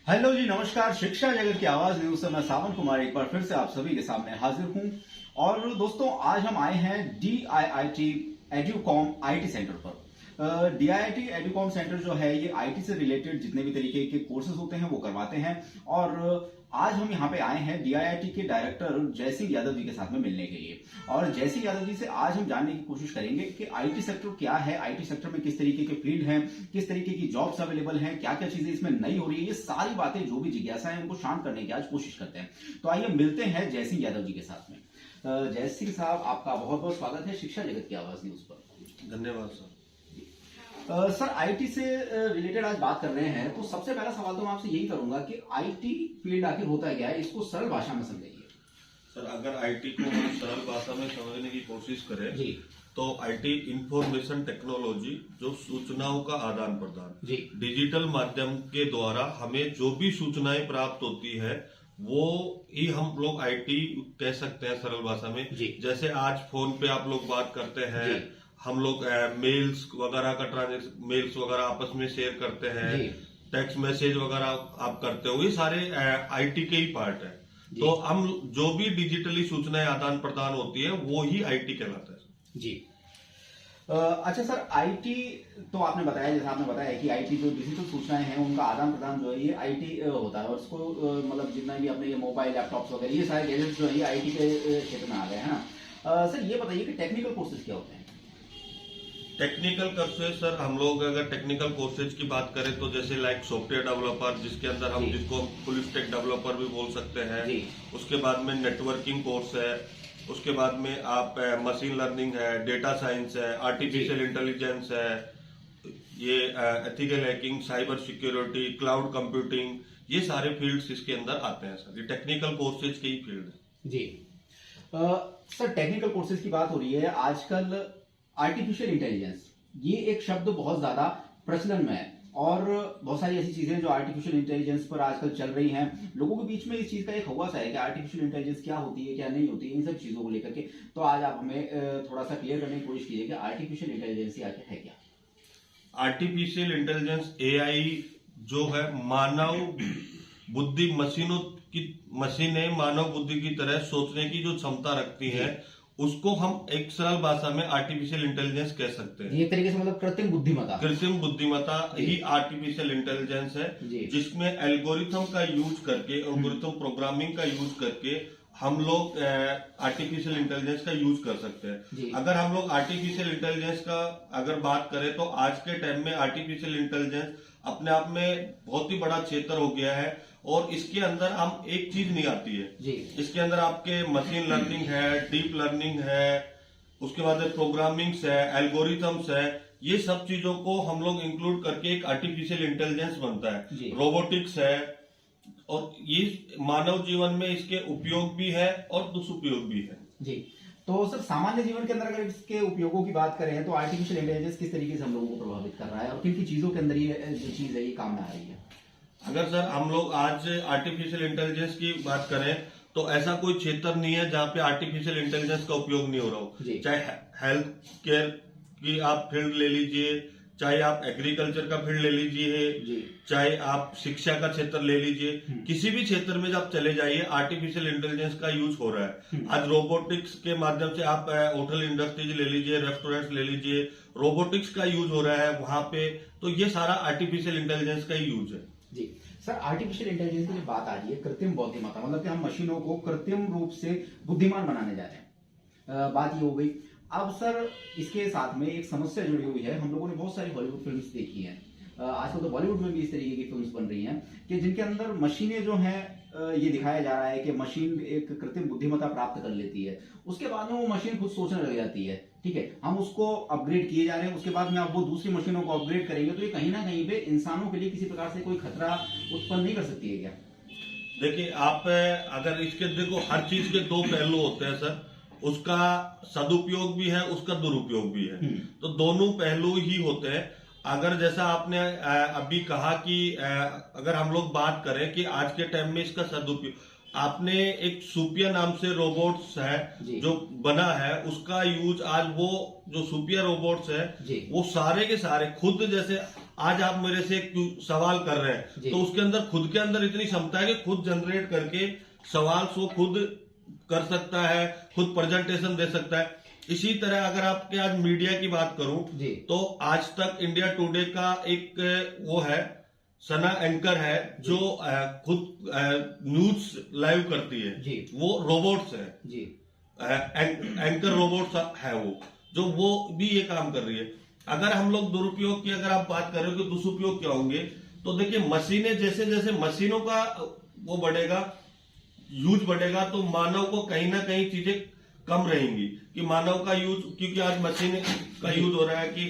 Hello जी, नमस्कार। शिक्षा जगत की आवाज न्यूज से मैं सावन कुमार एक बार फिर से आप सभी के सामने हाजिर हूं। और दोस्तों, आज हम आए हैं DIIT एड्यूकॉम आईटी सेंटर पर। DIIT एड्यूकॉम सेंटर जो है ये आईटी से रिलेटेड जितने भी तरीके के कोर्सेज होते हैं वो करवाते हैं। और आज हम यहाँ पे आए हैं DIIT के डायरेक्टर जय सिंह यादव जी के साथ में मिलने के लिए। और जय सिंह यादव जी से आज हम जानने की कोशिश करेंगे कि आईटी सेक्टर क्या है, आईटी सेक्टर में किस तरीके के फील्ड हैं, किस तरीके की जॉब्स अवेलेबल हैं, क्या क्या चीजें इसमें नई हो रही है। ये सारी बातें जो भी जिज्ञासा है उनको शांत करने की आज कोशिश करते हैं। तो आइए मिलते हैं जय सिंह यादव जी के साथ में। जय सिंह साहब, आपका बहुत बहुत स्वागत है शिक्षा जगत की आवाज न्यूज पर। धन्यवाद सर। सर, आईटी से रिलेटेड आज बात कर रहे हैं, तो सबसे पहला सवाल तो मैं आपसे यही करूंगा कि आईटी फील्ड आखिर होता क्या है, इसको सरल भाषा में समझाइए। सर, अगर आईटी को हम सरल भाषा में समझने की कोशिश करें जी। तो आईटी इंफॉर्मेशन टेक्नोलॉजी, जो सूचनाओं का आदान प्रदान जी। डिजिटल माध्यम के द्वारा हमें जो भी सूचनाएं प्राप्त होती है वो ही हम लोग आईटी कह सकते हैं सरल भाषा में। जी। जैसे आज फोन पे आप लोग बात करते हैं, हम लोग मेल्स वगैरह का ट्रांजेक्शन, मेल्स वगैरह आपस में शेयर करते हैं, टेक्स्ट मैसेज वगैरह आप करते हो, ये सारे आईटी के ही पार्ट है। तो हम जो भी डिजिटली सूचनाएं आदान प्रदान होती है वो ही आईटी कहलाता है जी। अच्छा सर, आईटी तो आपने बताया, जैसा आपने बताया कि आईटी जो डिजिटल सूचनाएं हैं उनका आदान प्रदान जो है ये आईटी होता है। और इसको मतलब जितना भी अपने ये मोबाइल लैपटॉप्स वगैरह ये सारे गैजेट्स जो है ये आईटी के क्षेत्र में आ गए हैं ना। सर ये बताइए कि टेक्निकल कोर्सेज क्या होते हैं। टेक्निकल कोर्सेज सर, हम लोग अगर टेक्निकल कोर्सेज की बात करें तो जैसे लाइक सॉफ्टवेयर डेवलपर, जिसके अंदर हम जिसको फुल स्टैक डेवलपर भी बोल सकते हैं। उसके बाद में नेटवर्किंग कोर्स है, उसके बाद में आप मशीन लर्निंग है, डेटा साइंस है, आर्टिफिशियल इंटेलिजेंस है, ये ethical hacking, cyber security, cloud computing, ये सारे फील्ड्स इसके अंदर आते हैं सर। ये टेक्निकल कोर्सेज के ही फील्ड है जी। सर, टेक्निकल कोर्सेज की बात हो रही है आजकल। आर्टिफिशियल इंटेलिजेंस ये एक शब्द बहुत ज्यादा प्रचलन में है और बहुत सारी ऐसी चीजें जो आर्टिफिशियल इंटेलिजेंस पर आजकल चल रही हैं। लोगों के बीच में इस चीज का एक हवा सा है कि आर्टिफिशियल इंटेलिजेंस क्या होती है, क्या नहीं होती है, इन सब चीजों को लेकर के। तो आज आप हमें थोड़ा सा क्लियर करने की कोशिश कीजिए कि आर्टिफिशियल इंटेलिजेंस आखिर है क्या। आर्टिफिशियल इंटेलिजेंस एआई जो है मानव बुद्धि, मशीनें मानव बुद्धि की तरह सोचने की जो क्षमता रखती हैं, उसको हम एक सरल भाषा में आर्टिफिशियल इंटेलिजेंस कह सकते हैं। एक तरीके से मतलब कृत्रिम बुद्धिमत्ता। कृत्रिम बुद्धिमत्ता ही आर्टिफिशियल इंटेलिजेंस है, जिसमें एल्गोरिथम का यूज करके, एल्गोरिथम प्रोग्रामिंग का यूज करके हम लोग आर्टिफिशियल इंटेलिजेंस का यूज कर सकते हैं। अगर हम लोग आर्टिफिशियल इंटेलिजेंस का अगर बात करें तो आज के टाइम में आर्टिफिशियल इंटेलिजेंस अपने आप में बहुत ही बड़ा क्षेत्र हो गया है और इसके अंदर हम एक चीज नहीं आती है। इसके अंदर आपके मशीन लर्निंग है, डीप लर्निंग है, उसके बाद प्रोग्रामिंग्स है, एल्गोरिथम्स है, ये सब चीजों को हम लोग इंक्लूड करके एक आर्टिफिशियल इंटेलिजेंस बनता है। रोबोटिक्स है, और ये मानव जीवन में इसके उपयोग भी है और दुष्उपयोग भी है जी। तो सर, सामान्य जीवन के अंदर अगर इसके उपयोगों की बात करें तो आर्टिफिशियल इंटेलिजेंस किस तरीके से हम लोगों को प्रभावित कर रहा है और किन की चीजों के अंदर ये जो चीज है ये काम में आ रही है। अगर सर हम लोग आज आर्टिफिशियल इंटेलिजेंस की बात करें तो ऐसा कोई क्षेत्र नहीं है जहाँ पे आर्टिफिशियल इंटेलिजेंस का उपयोग नहीं हो रहा हो। चाहे हेल्थ केयर की आप फील्ड ले लीजिए, चाहे आप एग्रीकल्चर का फील्ड ले लीजिए, चाहे आप शिक्षा का क्षेत्र ले लीजिए, किसी भी क्षेत्र में जब आप चले जाइए आर्टिफिशियल इंटेलिजेंस का यूज हो रहा है। आज रोबोटिक्स के माध्यम से आप होटल इंडस्ट्रीज ले लीजिए, रेस्टोरेंट्स ले लीजिए, रोबोटिक्स का यूज हो रहा है वहां पे। तो ये सारा आर्टिफिशियल इंटेलिजेंस का ही यूज है जी। सर, आर्टिफिशियल इंटेलिजेंस की जो बात आ रही है, कृत्रिम बुद्धिमत्ता, मतलब कि हम मशीनों को कृत्रिम रूप से बुद्धिमान बनाने जा रहे हैं, बात ये हो गई। अब सर, इसके साथ में एक समस्या जुड़ी हुई है। हम लोगों ने बहुत सारी हॉलीवुड फिल्म्स देखी हैं, आजकल तो बॉलीवुड में भी इस तरीके की फिल्म्स बन रही हैं कि जिनके अंदर मशीनें जो हैं ये दिखाया जा रहा है कि मशीन एक कृत्रिम बुद्धिमत्ता प्राप्त कर लेती है, उसके बाद में वो मशीन खुद सोचने लग जाती है। ठीक है, हम उसको अपग्रेड किए जा रहे हैं, उसके बाद में आप वो दूसरी मशीनों को अपग्रेड करेंगे तो ये कहीं ना कहीं पे इंसानों के लिए किसी प्रकार से कोई खतरा उत्पन्न नहीं कर सकती है क्या। देखिए, आप अगर इसके देखो, हर चीज के दो पहलू होते हैं सर। उसका सदुपयोग भी है, उसका दुरुपयोग भी है, तो दोनों पहलू ही होते हैं। अगर जैसा आपने अभी कहा कि अगर हम लोग बात करें कि आज के टाइम में इसका सदुपयोग, आपने एक सुपिया नाम से रोबोट्स है जो बना है, उसका यूज आज वो जो सुपिया रोबोट्स है वो सारे के सारे खुद जैसे आज आप मेरे से सवाल कर रहे हैं तो उसके अंदर खुद के अंदर इतनी क्षमता है कि खुद जनरेट करके सवाल को खुद कर सकता है, खुद प्रेजेंटेशन दे सकता है। इसी तरह अगर आपके आज मीडिया की बात करूं तो आज तक इंडिया टुडे का एक वो है सना एंकर है जो खुद न्यूज लाइव करती है जी। वो रोबोट्स है जी। एंकर रोबोट्स है वो भी ये काम कर रही है। अगर हम लोग दुरुपयोग की अगर आप बात कर रहे हो कि दुष्पयोग क्या होंगे, तो देखिए मशीनें जैसे जैसे मशीनों का वो बढ़ेगा, यूज बढ़ेगा, तो मानव को कहीं ना कहीं चीजें कम रहेंगी कि मानव का यूज, क्योंकि आज मशीन का यूज हो रहा है कि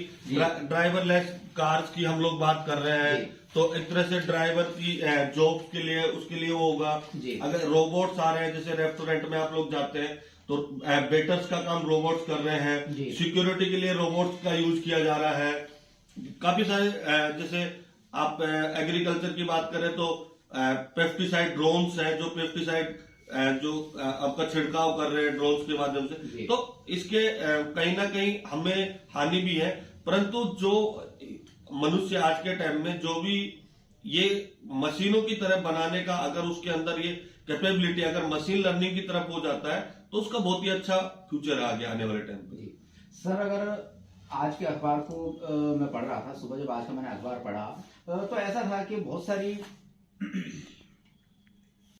ड्राइवरलेस कार्स की हम लोग बात कर रहे हैं, तो एक तरह से ड्राइवर की जॉब के लिए उसके लिए वो होगा। अगर रोबोट्स आ रहे हैं, जैसे रेस्टोरेंट में आप लोग जाते हैं तो वेटर्स का काम रोबोट्स कर रहे हैं, सिक्योरिटी के लिए रोबोट्स का यूज किया जा रहा है। काफी सारे जैसे आप एग्रीकल्चर की बात करें तो पेस्टिसाइड ड्रोन्स है जो पेस्टिसाइड जो आपका छिड़काव कर रहे हैं ड्रोन्स के माध्यम से। तो इसके कहीं ना कहीं हमें हानि भी है, परंतु जो मनुष्य आज के टाइम में जो भी ये मशीनों की तरह बनाने का अगर उसके अंदर ये कैपेबिलिटी अगर मशीन लर्निंग की तरफ हो जाता है तो उसका बहुत ही अच्छा फ्यूचर आ गया आने वाले टाइम पे। सर अगर आज के अखबार को मैं पढ़ रहा था सुबह, जब आज का मैंने अखबार पढ़ा तो ऐसा था कि बहुत सारी